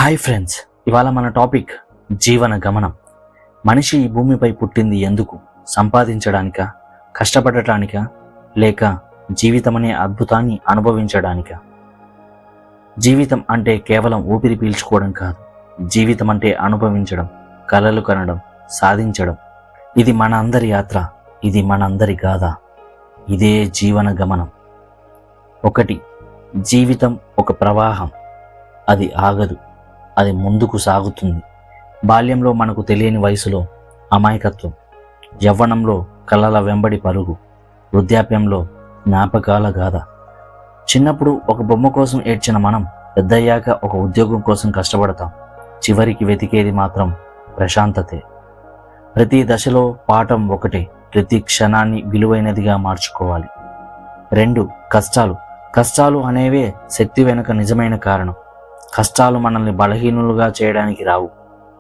Hi friends, ఇవాళ మన topic జీవన గమనం. మనిషి ఈ భూమిపై పుట్టింది ఎందుకు? సంపాదించడానికా, కష్టపడటానికా, లేక జీవితమనే అద్భుతాన్ని అనుభవించడానికా? జీవితం అంటే కేవలం ఊపిరి పీల్చుకోవడం కాదు. జీవితం అంటే అనుభవించడం, కలలు కనడం, సాధించడం. ఇది మన అందరి యాత్ర, ఇది మన అందరి గాథ. ఇదే జీవన గమనం. 1. జీవితం ఒక ప్రవాహం. అది ఆగదు, అది ముందుకు సాగుతుంది. బాల్యంలో మనకు తెలియని వయసులో అమాయకత్వం, యవ్వనంలో కలల వెంబడి పరుగు, వృద్ధాప్యంలో జ్ఞాపకాల గాథ. చిన్నప్పుడు ఒక బొమ్మ కోసం ఏడ్చిన మనం పెద్దయ్యాక ఒక ఉద్యోగం కోసం కష్టపడతాం. చివరికి వెతికేది మాత్రం ప్రశాంతతే. ప్రతి దశలో పాఠం ఒకటే, ప్రతి క్షణాన్ని విలువైనదిగా మార్చుకోవాలి. 2. కష్టాలు అనేవే శక్తి వెనుక నిజమైన కారణం. కష్టాలు మనల్ని బలహీనులుగా చేయడానికి రావు,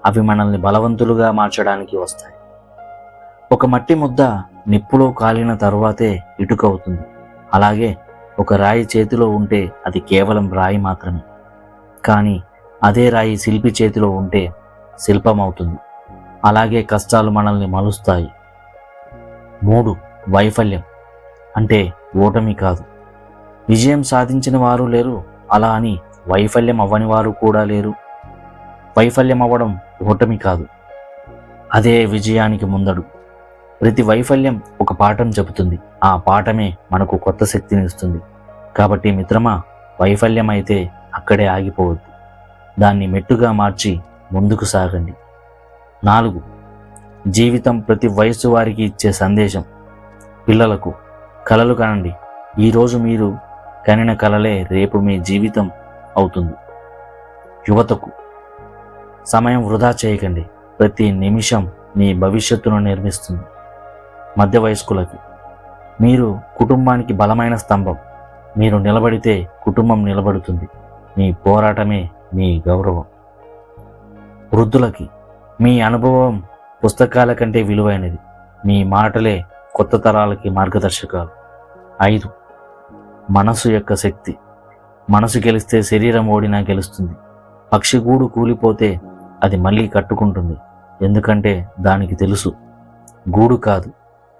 అవి మనల్ని బలవంతులుగా మార్చడానికి వస్తాయి. ఒక మట్టి ముద్ద నిప్పులో కాలిన తరువాతే ఇటుకవుతుంది. అలాగే ఒక రాయి చేతిలో ఉంటే అది కేవలం రాయి మాత్రమే, కానీ అదే రాయి శిల్పి చేతిలో ఉంటే శిల్పం అవుతుంది. అలాగే కష్టాలు మనల్ని మలుస్తాయి. 3. వైఫల్యం అంటే ఓటమి కాదు. విజయం సాధించిన వారు లేరు, అలా అని వైఫల్యం అవ్వని వారు కూడా లేరు. వైఫల్యం అవ్వడం ఓటమి కాదు, అదే విజయానికి ముందడు. ప్రతి వైఫల్యం ఒక పాఠం చెబుతుంది, ఆ పాఠమే మనకు కొత్త శక్తిని ఇస్తుంది. కాబట్టి మిత్రమా, వైఫల్యం అయితే అక్కడే ఆగిపోవద్దు, దాన్ని మెట్టుగా మార్చి ముందుకు సాగండి. 4. జీవితం ప్రతి వయస్సు వారికి ఇచ్చే సందేశం. పిల్లలకు కలలు కనండి. ఈరోజు మీరు కనిన కలలే రేపు మీ జీవితం అవుతుంది. యువతకు సమయం వృధా చేయకండి, ప్రతి నిమిషం మీ భవిష్యత్తును నిర్మిస్తుంది. మధ్య వయస్కులకి మీరు కుటుంబానికి బలమైన స్తంభం. మీరు నిలబడితే కుటుంబం నిలబడుతుంది. మీ పోరాటమే మీ గౌరవం. వృద్ధులకి మీ అనుభవం పుస్తకాల కంటే విలువైనది. మీ మాటలే కొత్త తరాలకి మార్గదర్శకాలు. 5. మనసు యొక్క శక్తి. మనసు గెలిస్తే శరీరం ఓడినా గెలుస్తుంది. పక్షి గూడు కూలిపోతే అది మళ్ళీ కట్టుకుంటుంది, ఎందుకంటే దానికి తెలుసు గూడు కాదు,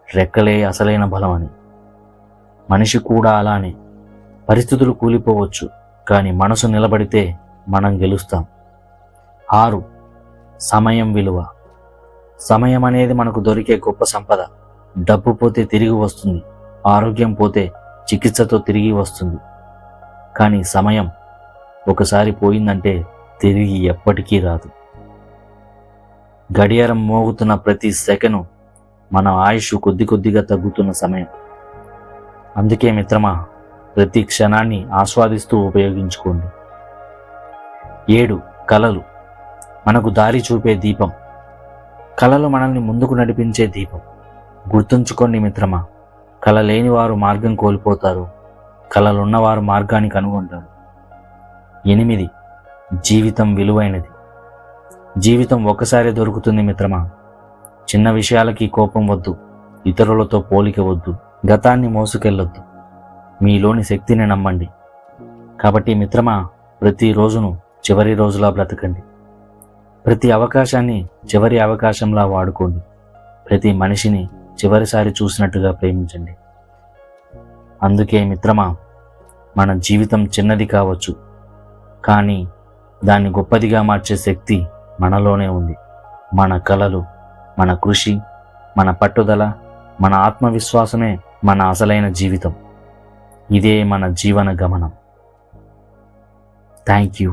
రెక్కలే అసలైన బలం అని. మనిషి కూడా అలానే. పరిస్థితులు కూలిపోవచ్చు, కానీ మనసు నిలబడితే మనం గెలుస్తాం. 6. సమయం విలువ. సమయం అనేది మనకు దొరికే గొప్ప సంపద. డబ్బు పోతే తిరిగి వస్తుంది, ఆరోగ్యం పోతే చికిత్సతో తిరిగి వస్తుంది. కానీ సమయం ఒకసారి పోయిందంటే తిరిగి ఎప్పటికీ రాదు. గడియారం మోగుతున్న ప్రతి సెకను మన ఆయుష్ కొద్ది కొద్దిగా తగ్గుతున్న సమయం. అందుకే మిత్రమా, ప్రతి క్షణాన్ని ఆస్వాదిస్తూ ఉపయోగించుకోండి. 7. కలలు మనకు దారి చూపే దీపం. కలలు మనల్ని ముందుకు నడిపించే దీపం. గుర్తుంచుకోండి మిత్రమా, కల లేని వారు మార్గం కోల్పోతారు, కలలున్నవారు మార్గాన్ని కనుగొంటారు. 8. జీవితం విలువైనది. జీవితం ఒక్కసారి దొరుకుతుంది మిత్రమా. చిన్న విషయాలకి కోపం వద్దు, ఇతరులతో పోలిక వద్దు, గతాన్ని మోసుకెళ్ళొద్దు, మీలోని శక్తిని నమ్మండి. కాబట్టి మిత్రమా, ప్రతి రోజును చివరి రోజులా బ్రతకండి. ప్రతి అవకాశాన్ని చివరి అవకాశంలా వాడుకోండి. ప్రతి మనిషిని చివరిసారి చూసినట్టుగా ప్రేమించండి. అందుకే మిత్రమా, మన జీవితం చిన్నది కావచ్చు, కానీ దాన్ని గొప్పదిగా మార్చే శక్తి మనలోనే ఉంది. మన కలలు, మన కృషి, మన పట్టుదల, మన ఆత్మవిశ్వాసమే మన అసలైన జీవితం. ఇదే మన జీవన గమనం. Thank you.